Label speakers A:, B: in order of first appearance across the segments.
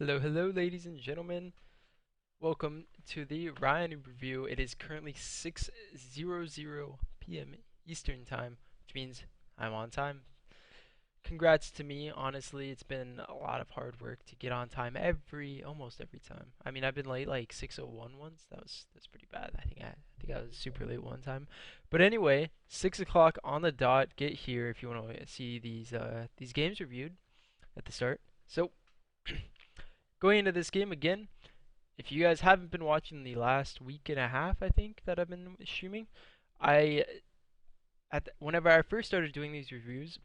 A: Hello, hello, ladies and gentlemen. Welcome to the RyaNoob review. It is currently 6:00 p.m. Eastern Time, which means I'm on time. Congrats to me. Honestly, it's been a lot of hard work to get on time almost every time. I mean, I've been late like 6:01 once. That's pretty bad. I think I was super late one time. But anyway, 6 o'clock on the dot. Get here if you want to see these games reviewed at the start. So going into this game again. If you guys haven't been watching the last week and a half, I think that I've been streaming, I whenever I first started doing these reviews,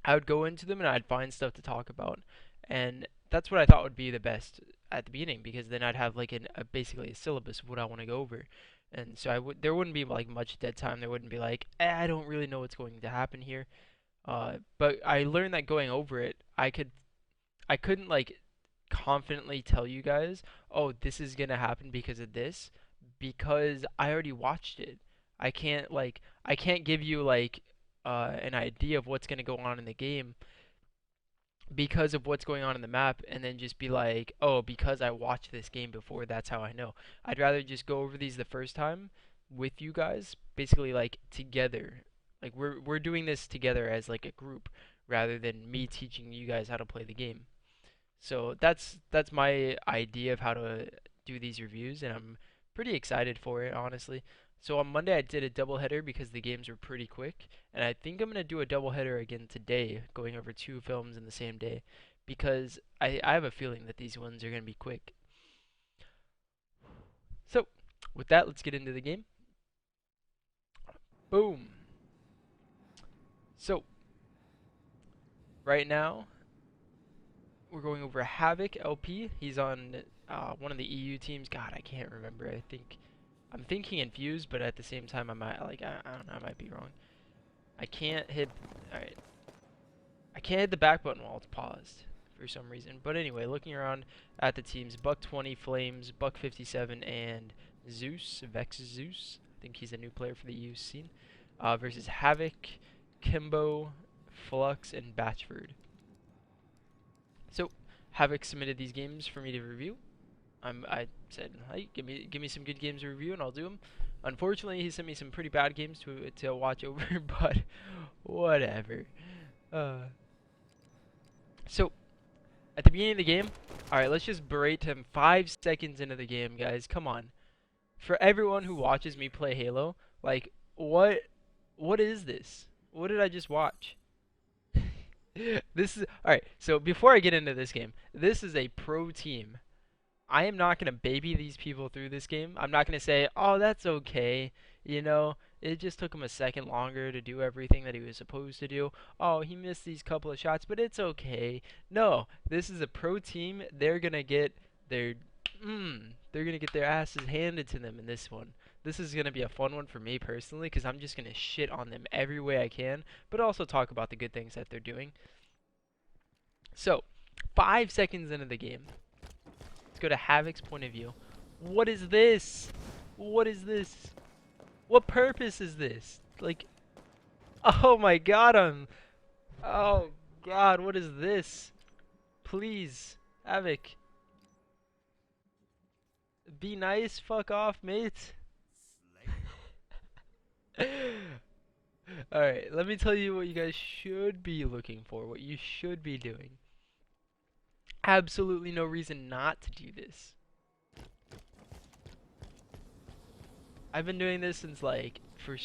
A: I would go into them and I'd find stuff to talk about, and that's what I thought would be the best at the beginning because then I'd have like basically a syllabus of what I want to go over, and so there wouldn't be like much dead time. There wouldn't be like I don't really know what's going to happen here. But I learned that going over it, I couldn't like confidently tell you guys, oh, this is gonna happen because of this, because I already watched it. I can't give you like an idea of what's gonna go on in the game because of what's going on in the map, and then just be like, oh, because I watched this game before, that's how I know. I'd rather just go over these the first time with you guys, basically like together. Like we're doing this together as like a group rather than me teaching you guys how to play the game. So that's my idea of how to do these reviews, and I'm pretty excited for it, honestly. So on Monday I did a doubleheader because the games were pretty quick, and I think I'm gonna do a doubleheader again today, going over two films in the same day, because I have a feeling that these ones are gonna be quick. So with that, let's get into the game. Boom. So right now we're going over Havoc LP. He's on one of the EU teams. God, I can't remember. I'm thinking Infused, but at the same time, I might I don't know. I might be wrong. I can't hit. All right, I can't hit the back button while it's paused for some reason. But anyway, looking around at the teams, Buck 20, Flames, Buck 57, and Zeus, Vex Zeus. I think he's a new player for the EU scene. Versus Havoc, Kimbo, Flux, and Batchford. So Havoc submitted these games for me to review. I said, "Hey, give me some good games to review, and I'll do them." Unfortunately, he sent me some pretty bad games to watch over, but whatever. Uh, so at the beginning of the game, all right, let's just berate him 5 seconds into the game, guys. Come on, for everyone who watches me play Halo, like what is this? What did I just watch? This is all right. So before I get into this game, this is a pro team. I am not gonna baby these people through this game. I'm not gonna say, "Oh, that's okay." You know, it just took him a second longer to do everything that he was supposed to do. Oh, he missed these couple of shots, but it's okay. No, this is a pro team. Their they're gonna get their asses handed to them in this one. This is gonna be a fun one for me personally, because I'm just gonna shit on them every way I can, but also talk about the good things that they're doing. So, 5 seconds into the game, let's go to Havoc's point of view. What is this? What is this? What purpose is this? Like, oh my god, oh god, what is this? Please, Havoc, be nice, fuck off, mate. Alright, let me tell you what you guys should be looking for, what you should be doing. Absolutely no reason not to do this. I've been doing this since like for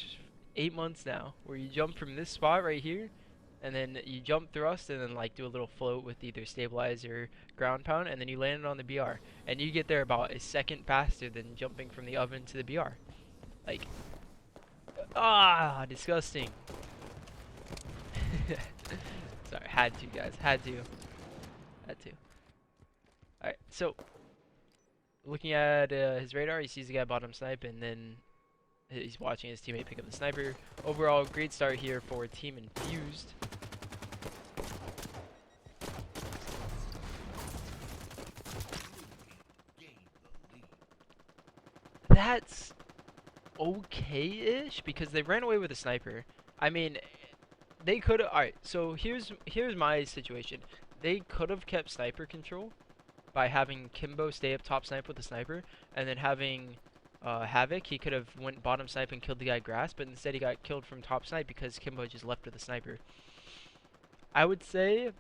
A: 8 months now, where you jump from this spot right here, and then you jump thrust, and then like do a little float with either stabilize or ground pound, and then you land it on the BR, and you get there about a second faster than jumping from the oven to the BR. Like, disgusting. Sorry, had to, guys, had to. Alright, so looking at his radar, he sees the guy bottom snipe, and then he's watching his teammate pick up the sniper. Overall, great start here for Team Infused. That's okay-ish because they ran away with a sniper. I mean, they could have. All right, so here's my situation. They could have kept sniper control, by having Kimbo stay up top snipe with the sniper, and then having Havoc. He could have went bottom snipe and killed the guy grass, but instead he got killed from top snipe because Kimbo just left with the sniper. I would say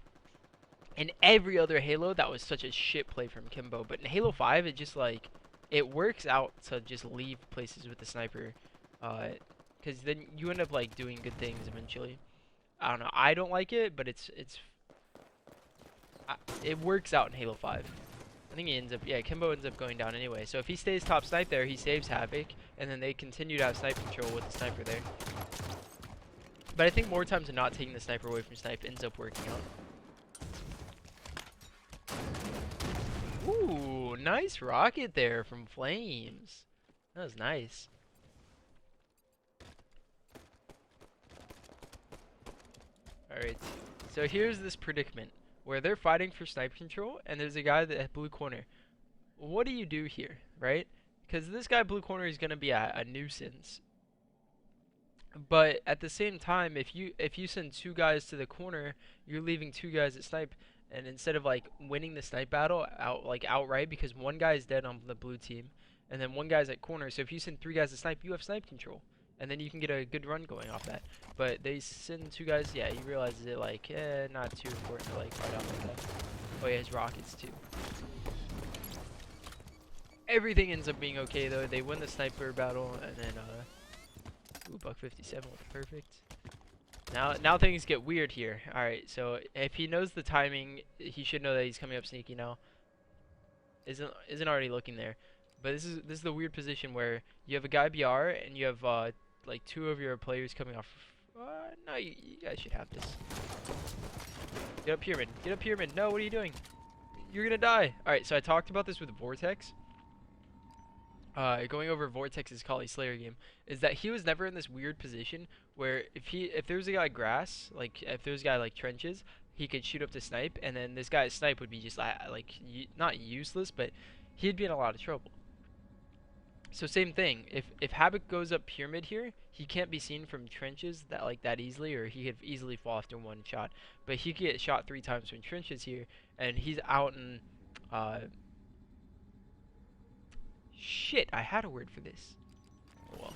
A: in every other Halo that was such a shit play from Kimbo, but in Halo 5 it just like it works out to just leave places with the sniper, because then you end up like doing good things eventually. I don't know. I don't like it, but it works out in Halo 5. I think he ends up, yeah, Kimbo ends up going down anyway. So if he stays top snipe there, he saves Havoc, and then they continue to have snipe control with the sniper there. But I think more times than not, taking the sniper away from snipe ends up working out. Ooh, nice rocket there from Flames. That was nice. Alright, so here's this predicament where they're fighting for snipe control, and there's a guy that blue corner. What do you do here, right? Because this guy blue corner is going to be a nuisance. But at the same time, if you send two guys to the corner, you're leaving two guys at snipe, and instead of like winning the snipe battle outright, because one guy is dead on the blue team, and then one guy's at corner. So if you send three guys to snipe, you have snipe control, and then you can get a good run going off that. But they send two guys, yeah, he realizes it like, not too important to like fight off like that. Oh yeah, his rockets too. Everything ends up being okay though. They win the sniper battle, and then ooh, buck 57 with perfect. Now things get weird here. All right, so if he knows the timing, he should know that he's coming up sneaky now. Isn't already looking there, but this is the weird position where you have a guy BR and you have like two of your players coming off. No, you guys should have this. Get up pyramid. Get up pyramid. No, what are you doing? You're gonna die. All right, so I talked about this with Vortex. Going over Vortex's Kali Slayer game, is that he was never in this weird position where if there was a guy grass, like if there was a guy like trenches, he could shoot up to snipe, and then this guy's snipe would be just like not useless, but he'd be in a lot of trouble. So same thing, if Havoc goes up pyramid here, he can't be seen from trenches that easily, or he could easily fall after one shot. But he could get shot 3 times from trenches here, and he's out in shit, I had a word for this. Oh well.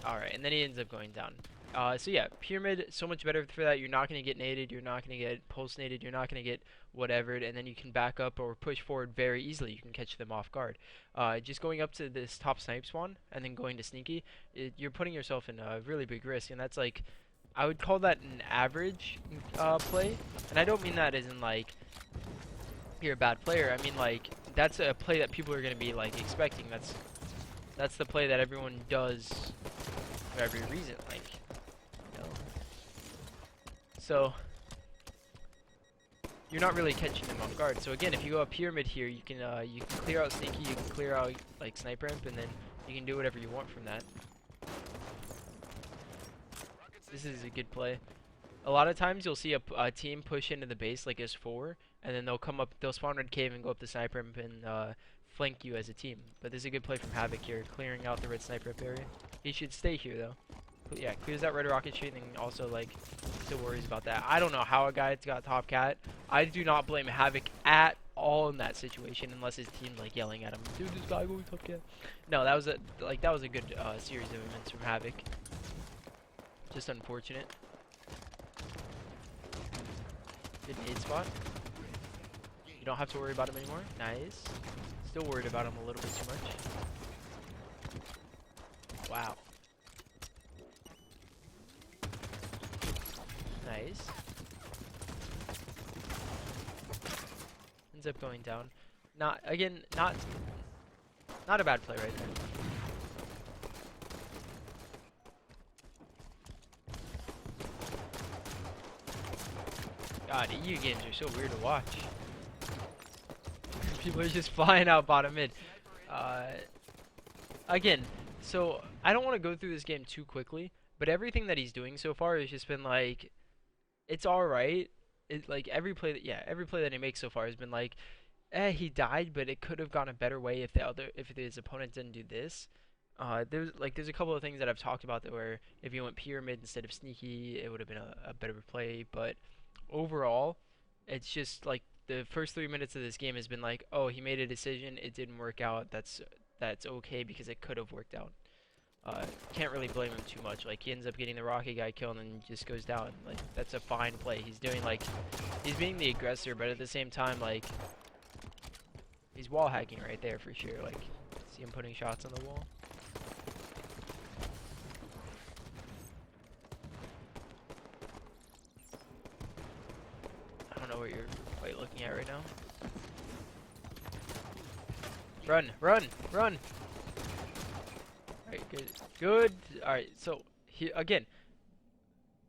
A: Alright, and then he ends up going down. So yeah, pyramid, so much better for that. You're not going to get naded, you're not going to get pulse naded, you're not going to get whatever, and then you can back up or push forward very easily. You can catch them off guard. Just going up to this top snipe spawn and then going to sneaky, you're putting yourself in a really big risk, and that's like, I would call that an average play, and I don't mean that as in like, you're a bad player. I mean like, that's a play that people are going to be like expecting. That's the play that everyone does for every reason, like, you know. So you're not really catching them off guard. So again, if you go up pyramid here, you can clear out sneaky, you can clear out like sniper imp, and then you can do whatever you want from that. This is a good play. A lot of times you'll see a team push into the base like S4, and then they'll spawn red cave and go up the sniper imp and flank you as a team. But this is a good play from Havoc here, clearing out the red sniper imp area. He should stay here though. Yeah, clears that red rocket street, and also like still worries about that. I don't know how a guy's got top cat. I do not blame Havoc at all in that situation, unless his team's like yelling at him, dude, this guy going top cat. No, that was a good series of events from Havoc. Just unfortunate. Good nade spot. You don't have to worry about him anymore. Nice. Still worried about him a little bit too much. Wow. Nice. Ends up going down. Not a bad play right there. God, EU games are so weird to watch. People are just flying out bottom mid. Again, so I don't want to go through this game too quickly, but everything that he's doing so far has just been like, it's all right. Like every play that he makes so far has been like, he died, but it could have gone a better way if his opponent didn't do this. There's a couple of things that I've talked about that where if you went pyramid instead of sneaky, it would have been a better play, but overall, It's just like the first 3 minutes of this game has been like, oh, he made a decision, it didn't work out. That's okay because it could have worked out. Can't really blame him too much. Like he ends up getting the rocket guy killed and just goes down. Like that's a fine play. He's doing like, he's being the aggressor, but at the same time, like he's wall hacking right there for sure. Like see him putting shots on the wall. I don't know what you're quite looking at right now. Run, run, run! Alright, good. Good. Alright, so, he, again,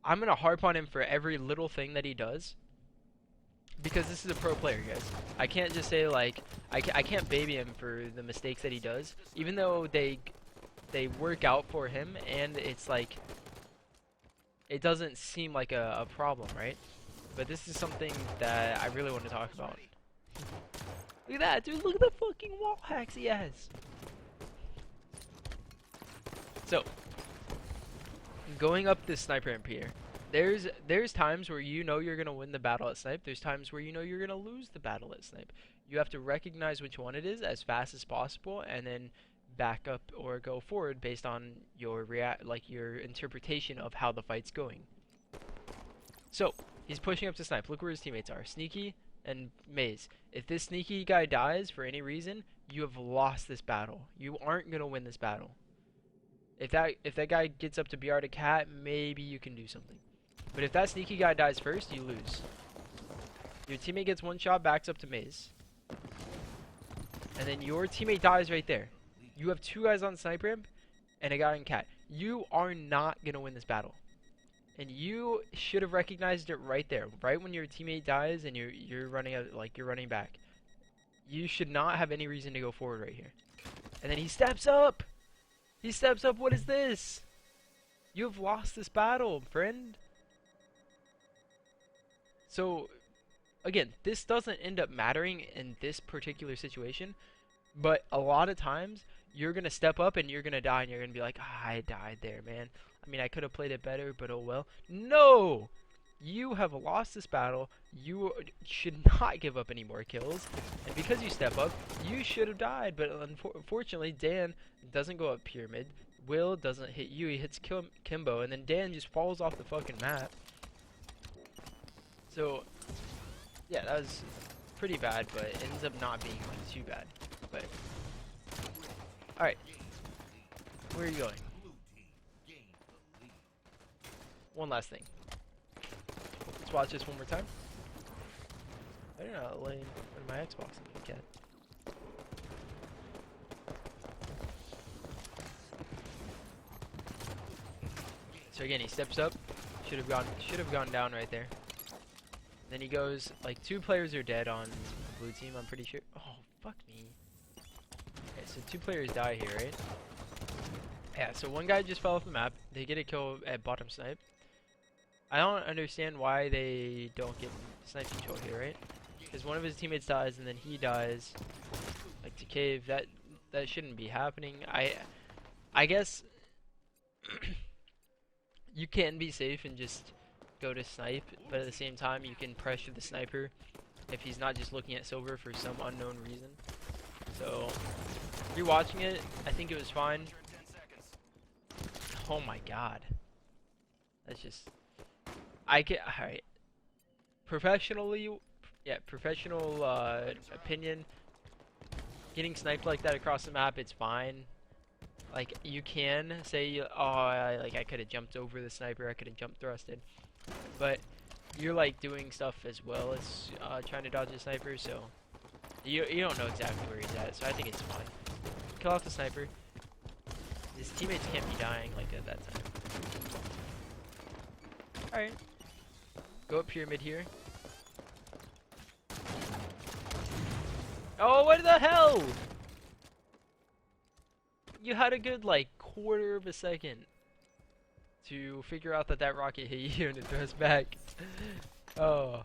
A: I'm going to harp on him for every little thing that he does. Because this is a pro player, guys. I can't just say, like, I can't baby him for the mistakes that he does. Even though they work out for him, and it's like, it doesn't seem like a problem, right? But this is something that I really want to talk about. Look at that, dude. Look at the fucking wall hacks he has. So, going up this sniper ramp here, there's times where you know you're going to win the battle at snipe. There's times where you know you're going to lose the battle at snipe. You have to recognize which one it is as fast as possible and then back up or go forward based on your your interpretation of how the fight's going. So, he's pushing up to snipe. Look where his teammates are. Sneaky and Maze. If this sneaky guy dies for any reason, you have lost this battle. You aren't going to win this battle. If that guy gets up to BR to cat, maybe you can do something. But if that sneaky guy dies first, you lose. Your teammate gets one shot, backs up to Maze. And then your teammate dies right there. You have two guys on sniper ramp and a guy in cat. You are not going to win this battle. And you should have recognized it right there. Right when your teammate dies and you're running out, like you're running back. You should not have any reason to go forward right here. And then he steps up. He steps up. What is this? You have lost this battle, friend. So, again, this doesn't end up mattering in this particular situation. But a lot of times, you're going to step up and you're going to die. And you're going to be like, ah, I died there, man. I mean, I could have played it better, but oh well. No! You have lost this battle. You should not give up any more kills. And because you step up, you should have died. But unfortunately, Dan doesn't go up pyramid. Will doesn't hit you. He hits Kimbo. And then Dan just falls off the fucking map. So, yeah, that was pretty bad. But it ends up not being like, too bad. But, alright. Where are you going? One last thing. Let's watch this one more time. I don't know, laying in my Xbox again. So again, he steps up. Should have gone down right there. Then he goes, like, 2 players are dead on blue team, I'm pretty sure. Oh, fuck me. Okay, so 2 players die here, right? Yeah, so one guy just fell off the map. They get a kill at bottom snipe. I don't understand why they don't get snipe control here, right? Because one of his teammates dies and then he dies, like to cave. That shouldn't be happening. I guess you can be safe and just go to snipe, but at the same time you can pressure the sniper if he's not just looking at silver for some unknown reason. So rewatching it, I think it was fine. Oh my god, that's just. Alright. Professionally, yeah, professional opinion. Getting sniped like that across the map, it's fine. Like, you can say, oh, I could have jumped over the sniper, I could have jump thrusted. But you're, like, doing stuff as well as trying to dodge a sniper, so you don't know exactly where he's at, so I think it's fine. Kill off the sniper. His teammates can't be dying like at that time. Alright. Go up pyramid here. Oh, what the hell? You had a good, like, quarter of a second to figure out that rocket hit you and it throws back. Oh.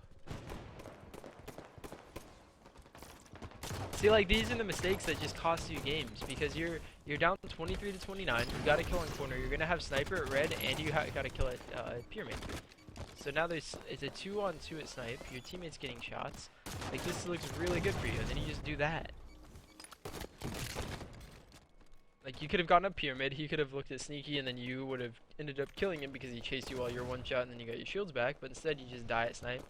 A: See, like, these are the mistakes that just cost you games because you're down 23 to 29. You got to kill in corner. You're gonna have sniper at red, and you got to kill at pyramid. So now it's a 2-on-2 at snipe. Your teammate's getting shots. Like this looks really good for you. And then you just do that. Like you could have gone up pyramid. He could have looked at sneaky, and then you would have ended up killing him because he chased you while you're one shot, and then you got your shields back. But instead, you just die at snipe,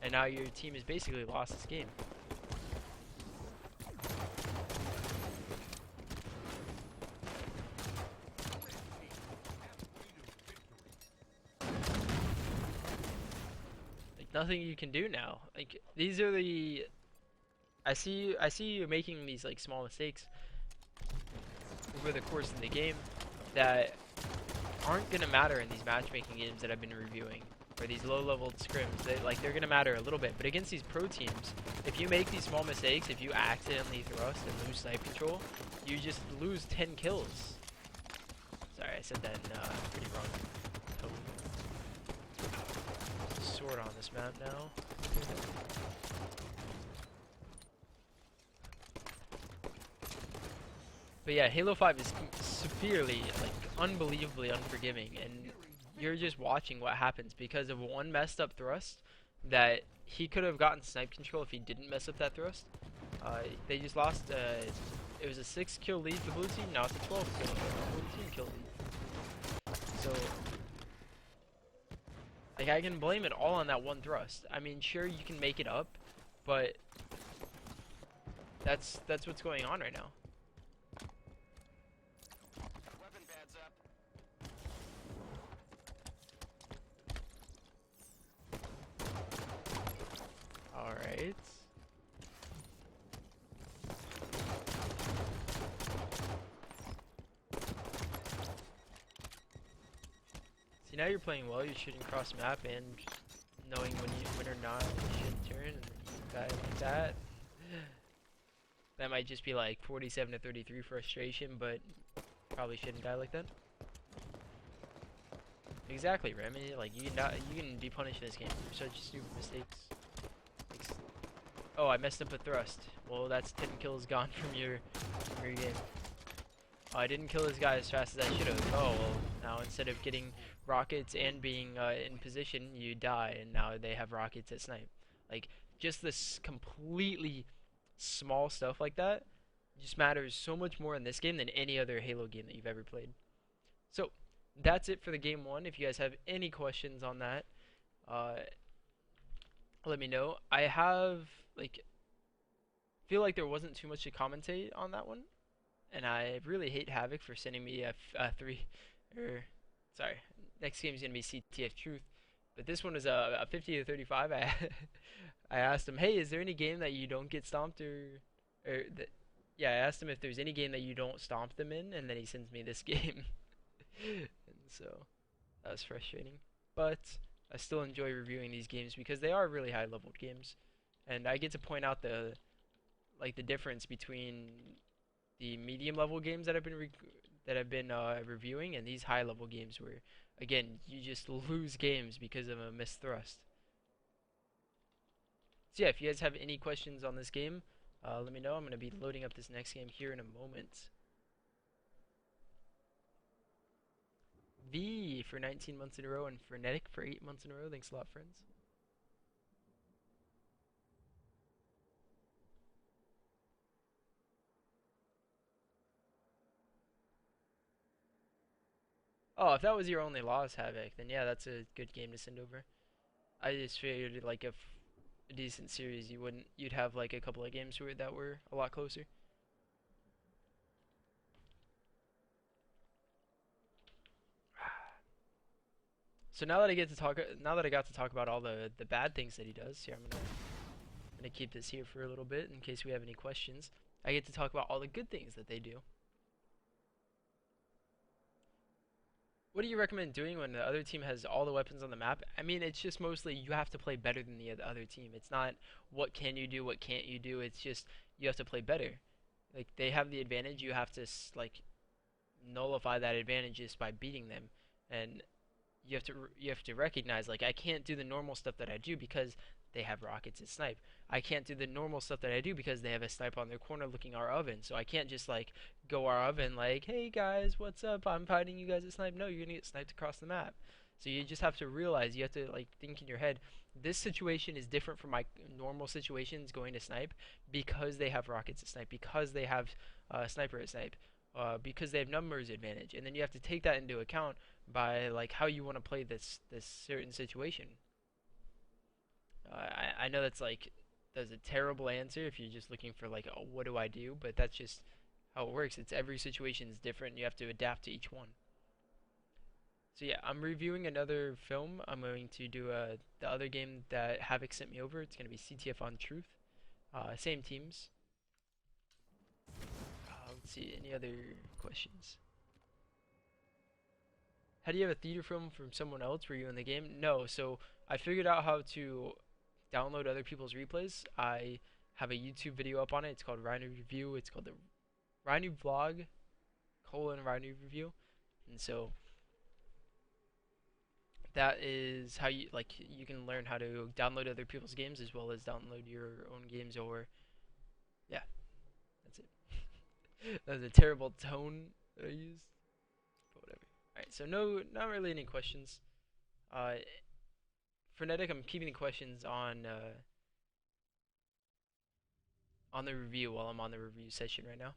A: and now your team has basically lost this game. Nothing you can do now. Like these are the I see you making these like small mistakes over the course of the game that aren't gonna matter in these matchmaking games that I've been reviewing, or these low-level scrims. They're gonna matter a little bit, but against these pro teams, if you make these small mistakes, if you accidentally thrust and lose snipe control, you just lose 10 kills. Sorry, I said that in pretty wrong tone. Sword on this map now. But yeah, Halo 5 is severely, like, unbelievably unforgiving, and you're just watching what happens because of one messed up thrust that he could have gotten snipe control if he didn't mess up that thrust. They just lost, it was a 6-kill lead for blue team, now it's a 12-kill blue team kill lead. So, like, I can blame it all on that one thrust. I mean, sure, you can make it up, but that's what's going on right now. Alright. See, now you're playing well, you're shooting cross map and knowing when or not you should turn, and then you die like that. That might just be like 47 to 33 frustration, but probably shouldn't die like that. Exactly, Remy. Like you can be punished in this game for such stupid mistakes. Oh, I messed up a thrust. Well, that's 10 kills gone from your game. Oh, I didn't kill this guy as fast as I should have. Oh, well, now instead of getting rockets and being in position, you die, and now they have rockets at snipe. Like, just this completely small stuff like that just matters so much more in this game than any other Halo game that you've ever played. So, that's it for the game one. If you guys have any questions on that, let me know. I feel like there wasn't too much to commentate on that one, and I really hate Havoc for sending me a sorry, next game is gonna be CTF Truth, but this one is a 50 to 35. I asked him, hey, is there any game that you don't get stomped yeah, I asked him if there's any game that you don't stomp them in, and then he sends me this game. And so that was frustrating, but I still enjoy reviewing these games because they are really high-leveled games, and I get to point out the difference between the medium-level games that I've been reviewing and these high-level games where, again, you just lose games because of a missed thrust. So yeah, if you guys have any questions on this game, let me know. I'm going to be loading up this next game here in a moment. V for 19 months in a row, and Frenetic for 8 months in a row. Thanks a lot, friends. Oh, if that was your only loss, Havoc, then yeah, that's a good game to send over. I just figured like if a decent series, you'd have like a couple of games that were a lot closer. So now that I got to talk about all the bad things that he does, here I'm gonna keep this here for a little bit in case we have any questions. I get to talk about all the good things that they do. What do you recommend doing when the other team has all the weapons on the map? I mean, it's just mostly you have to play better than the other team. It's not what can you do, what can't you do. It's just you have to play better. Like they have the advantage, you have to like nullify that advantage just by beating them, and you have to recognize like I can't do the normal stuff that I do because they have rockets and snipe. I can't do the normal stuff that I do because they have a snipe on their corner looking our oven. So I can't just like go our oven like, hey guys, what's up? I'm fighting you guys at snipe. No, you're gonna get sniped across the map. So you just have to realize, you have to like think in your head, this situation is different from my normal situations going to snipe because they have rockets at snipe, because they have sniper at snipe, because they have numbers advantage, and then you have to take that into account by like how you want to play this certain situation. I know that's a terrible answer if you're just looking for like, oh, what do I do? But that's just how it works. It's every situation is different. You have to adapt to each one. So yeah, I'm reviewing another film. I'm going to do the other game that Havoc sent me over. It's gonna be CTF on Truth. Same teams. Let's see. Any other questions? How do you have a theater film from someone else? Were you in the game? No. So I figured out how to download other people's replays. I have a YouTube video up on it. It's called RyaNoob Review. It's called the RyaNoob Vlog colon RyaNoob Review. And so that is how you can learn how to download other people's games as well as download your own games. Or yeah, that's it. That was a terrible tone that I used, but whatever. All right, so no, not really any questions. Uh, Frenetic, I'm keeping the questions on the review while I'm on the review session right now.